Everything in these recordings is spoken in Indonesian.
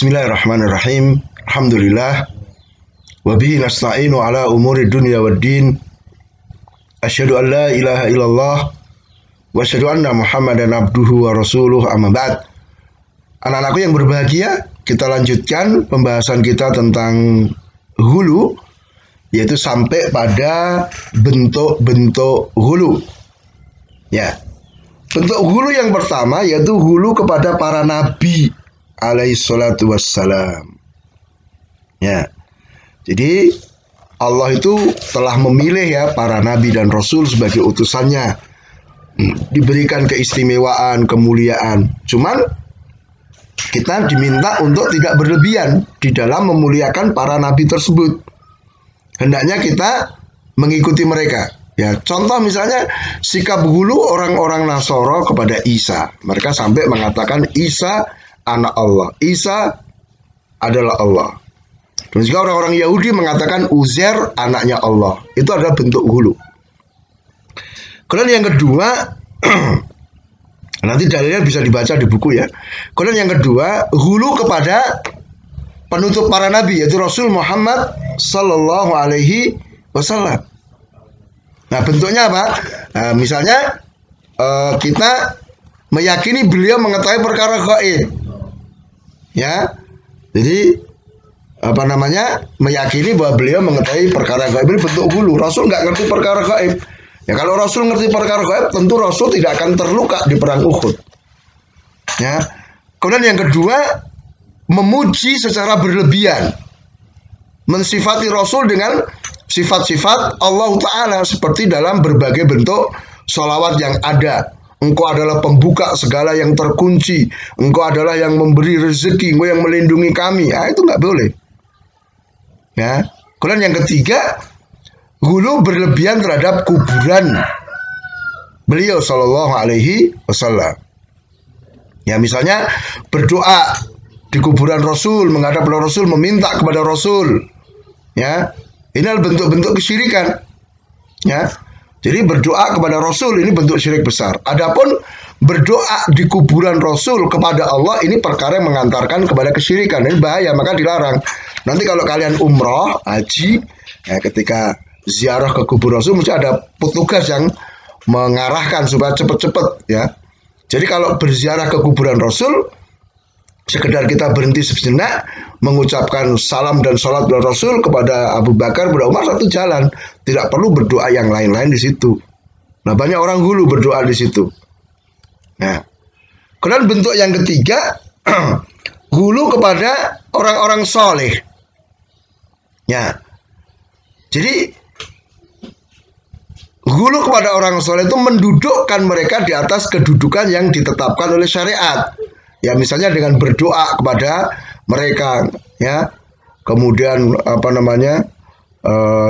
Bismillahirrahmanirrahim. Alhamdulillah. Wa bihi nasta'inu ala umuri dunya waddin. Asyhadu an la ilaha illallah wa asyhadu anna Muhammadan abduhu wa rasuluh, amma ba'd. Anak-anakku yang berbahagia, kita lanjutkan pembahasan kita tentang hulu, yaitu sampai pada bentuk-bentuk hulu. Ya. Bentuk hulu yang pertama yaitu hulu kepada para nabi alaihi salatu wassalam. Ya. Jadi Allah itu telah memilih ya para nabi dan rasul sebagai utusannya. Diberikan keistimewaan, kemuliaan. Cuman kita diminta untuk tidak berlebihan di dalam memuliakan para nabi tersebut. Hendaknya kita mengikuti mereka. Ya, contoh misalnya sikap hulu orang-orang Nasara kepada Isa. Mereka sampai mengatakan Isa anak Allah. Isa adalah Allah. Dan juga orang-orang Yahudi mengatakan Uzair anaknya Allah. Itu adalah bentuk hulu. Kemudian yang kedua, nanti dalilnya bisa dibaca di buku ya. Kemudian yang kedua, hulu kepada penutup para nabi, yaitu Rasul Muhammad Sallallahu Alaihi Wasallam. Nah, bentuknya apa? Nah, misalnya kita meyakini beliau mengetahui perkara gaib. Ya, jadi meyakini bahwa beliau mengetahui perkara gaib. Ini bentuk hulu. Rasul nggak ngerti perkara gaib. Ya, kalau Rasul ngerti perkara gaib, tentu Rasul tidak akan terluka di perang Uhud. Ya. Kemudian yang kedua, memuji secara berlebihan, mensifati Rasul dengan sifat-sifat Allah Ta'ala seperti dalam berbagai bentuk sholawat yang ada. Engkau adalah pembuka segala yang terkunci. Engkau adalah yang memberi rezeki. Engkau yang melindungi kami. Itu nggak boleh. Ya. Kemudian yang ketiga, hulu berlebihan terhadap kuburan beliau Sallallahu Alaihi Wasallam. Ya, misalnya berdoa di kuburan Rasul, menghadap Rasul, meminta kepada Rasul. Ya, ini adalah bentuk-bentuk kesyirikan. Ya. Jadi berdoa kepada Rasul ini bentuk syirik besar. Adapun berdoa di kuburan Rasul kepada Allah ini perkara yang mengantarkan kepada kesyirikan. Ini bahaya, maka dilarang. Nanti kalau kalian umroh, haji, ya, ketika ziarah ke kubur Rasul mesti ada petugas yang mengarahkan supaya cepat-cepat ya. Jadi kalau berziarah ke kuburan Rasul, sekedar kita berhenti sejenak, mengucapkan salam dan salat kepada Rasul, kepada Abu Bakar, kepada Umar, satu jalan. Tidak perlu berdoa yang lain-lain di situ. Nah, banyak orang hulu berdoa di situ. Nah, kemudian bentuk yang ketiga, hulu kepada orang-orang soleh. Ya, jadi hulu kepada orang soleh itu mendudukkan mereka di atas kedudukan yang ditetapkan oleh syariat. Ya, misalnya dengan berdoa kepada mereka, ya. Kemudian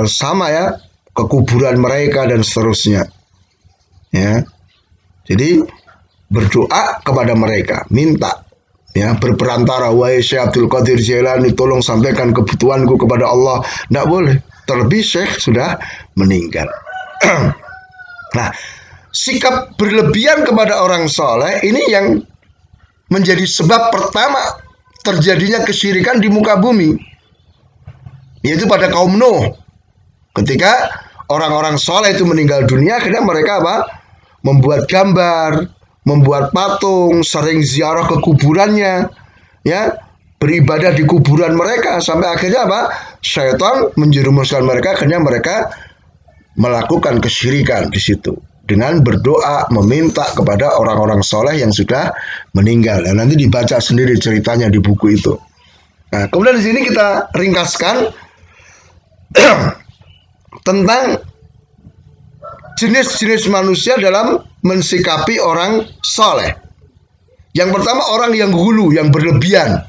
sama ya, ke kuburan mereka dan seterusnya. Ya. Jadi berdoa kepada mereka, minta, ya, berperantara, wahai Syekh Abdul Qadir Jailani, tolong sampaikan kebutuhanku kepada Allah. Tidak boleh, terlebih Syekh sudah meninggal. Nah, sikap berlebihan kepada orang soleh ini yang menjadi sebab pertama terjadinya kesyirikan di muka bumi, yaitu pada kaum Nuh. Ketika orang-orang soleh itu meninggal dunia, akhirnya mereka membuat gambar, membuat patung, sering ziarah ke kuburannya, ya, beribadah di kuburan mereka, sampai akhirnya syaitan menjerumuskan mereka, akhirnya mereka melakukan kesyirikan di situ dengan berdoa meminta kepada orang-orang soleh yang sudah meninggal. Dan nanti dibaca sendiri ceritanya di buku itu. Nah, kemudian di sini kita ringkaskan tentang jenis-jenis manusia dalam mensikapi orang soleh. Yang pertama, orang yang hulu, yang berlebihan,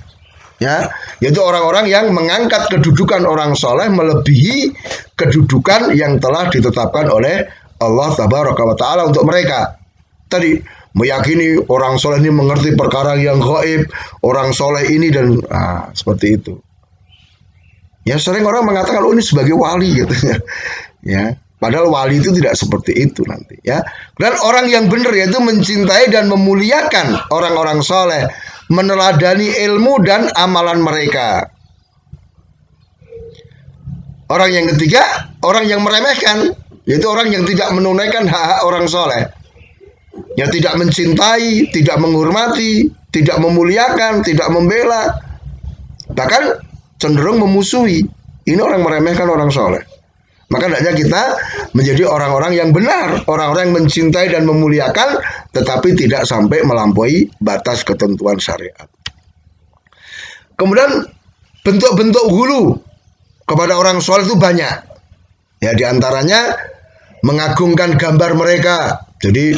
ya, yaitu orang-orang yang mengangkat kedudukan orang soleh melebihi kedudukan yang telah ditetapkan oleh Allah Tabaraka wa Ta'ala untuk mereka. Tadi meyakini orang soleh ini mengerti perkara yang gaib, orang soleh ini dan seperti itu. Ya, sering orang mengatakan ini sebagai wali gitu ya. Padahal wali itu tidak seperti itu nanti ya. Dan orang yang benar yaitu mencintai dan memuliakan orang-orang soleh, meneladani ilmu dan amalan mereka. Orang yang ketiga, orang yang meremehkan, yaitu orang yang tidak menunaikan hak-hak orang soleh, yang tidak mencintai, tidak menghormati, tidak memuliakan, tidak membela, bahkan cenderung memusuhi. Ini orang meremehkan orang soleh. Maka hendaknya kita menjadi orang-orang yang benar, orang-orang yang mencintai dan memuliakan, tetapi tidak sampai melampaui batas ketentuan syariat. Kemudian bentuk-bentuk hulu kepada orang soleh itu banyak. Ya, diantaranya mengagungkan gambar mereka. Jadi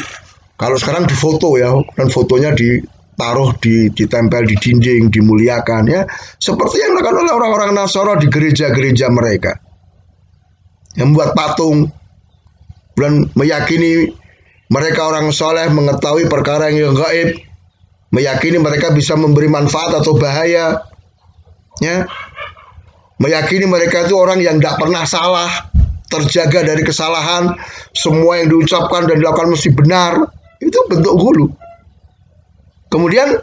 kalau sekarang difoto ya, dan fotonya ditaruh ditempel di dinding, dimuliakan ya, seperti yang dilakukan oleh orang-orang Nasara di gereja-gereja mereka. Yang membuat patung dan meyakini mereka orang soleh, mengetahui perkara yang gaib, meyakini mereka bisa memberi manfaat atau bahaya, ya, meyakini mereka itu orang yang tidak pernah salah, terjaga dari kesalahan, semua yang diucapkan dan dilakukan mesti benar. Itu bentuk hulu. Kemudian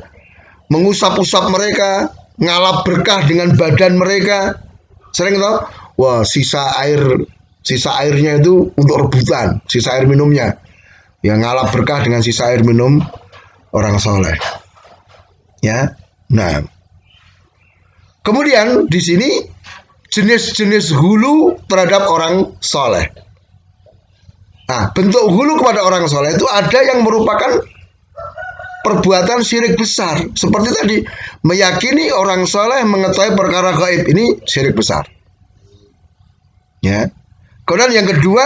mengusap-usap mereka, ngalap berkah dengan badan mereka. Sering tahu, wah, sisa airnya itu untuk rebutan, sisa air minumnya. Ya, ngalap berkah dengan sisa air minum orang soleh. Ya, nah. Kemudian di sini jenis-jenis hulu terhadap orang soleh. Nah, bentuk hulu kepada orang soleh itu ada yang merupakan perbuatan syirik besar. Seperti tadi, meyakini orang soleh mengetahui perkara gaib, ini syirik besar. Ya. Kemudian yang kedua,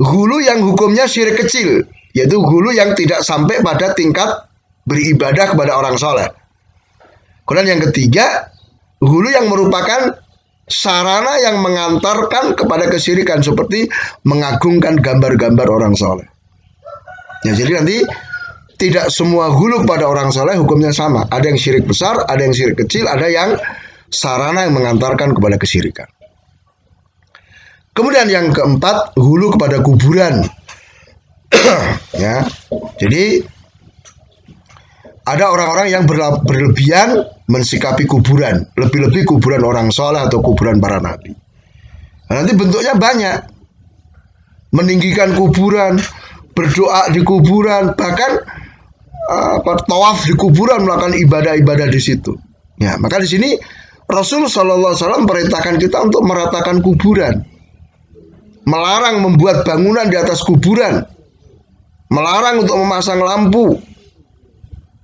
hulu yang hukumnya syirik kecil, yaitu hulu yang tidak sampai pada tingkat beribadah kepada orang soleh. Kemudian yang ketiga, hulu yang merupakan sarana yang mengantarkan kepada kesyirikan, seperti mengagungkan gambar-gambar orang soleh. Ya, jadi nanti tidak semua hulu pada orang soleh hukumnya sama. Ada yang syirik besar, ada yang syirik kecil, ada yang sarana yang mengantarkan kepada kesyirikan. Kemudian yang keempat, hulu kepada kuburan. Ya, jadi ada orang-orang yang berlebihan mensikapi kuburan, lebih-lebih kuburan orang soleh atau kuburan para nabi. Nah, nanti bentuknya banyak, meninggikan kuburan, berdoa di kuburan, bahkan tawaf di kuburan, melakukan ibadah-ibadah di situ. Ya, maka di sini Rasul Shallallahu Alaihi Wasallam perintahkan kita untuk meratakan kuburan, melarang membuat bangunan di atas kuburan, melarang untuk memasang lampu.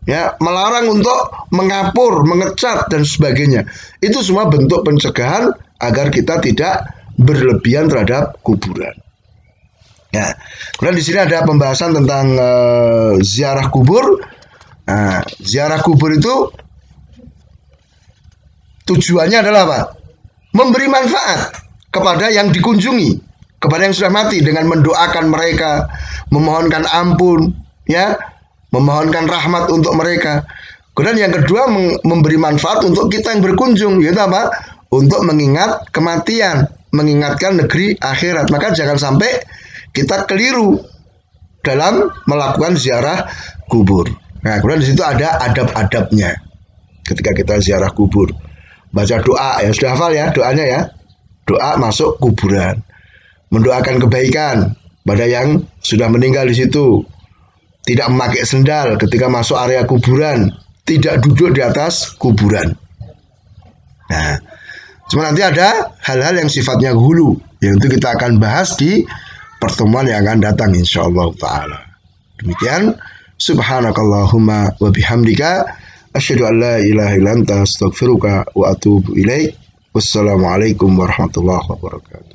Ya, melarang untuk mengapur, mengecat dan sebagainya. Itu semua bentuk pencegahan agar kita tidak berlebihan terhadap kuburan. Ya, kemudian di sini ada pembahasan tentang ziarah kubur. Nah, ziarah kubur itu tujuannya adalah apa? Memberi manfaat kepada yang dikunjungi, kepada yang sudah mati, dengan mendoakan mereka, memohonkan ampun, ya, memohonkan rahmat untuk mereka. Kemudian yang kedua, memberi manfaat untuk kita yang berkunjung, yaitu apa? Untuk mengingat kematian, mengingatkan negeri akhirat. Maka jangan sampai kita keliru dalam melakukan ziarah kubur. Nah, kemudian di situ ada adab-adabnya ketika kita ziarah kubur. Baca doa, ya sudah hafal ya doanya ya. Doa masuk kuburan, mendoakan kebaikan pada yang sudah meninggal di situ. Tidak memakai sendal ketika masuk area kuburan, tidak duduk di atas kuburan. Nah, cuma nanti ada hal-hal yang sifatnya hulu, yang itu kita akan bahas di pertemuan yang akan datang insyaallah ta'ala. Demikian, subhanakallahumma wa bihamdika, asyhadu an la ilaha illa anta astaghfiruka wa atubu ilaik. Wassalamualaikum warahmatullahi wabarakatuh.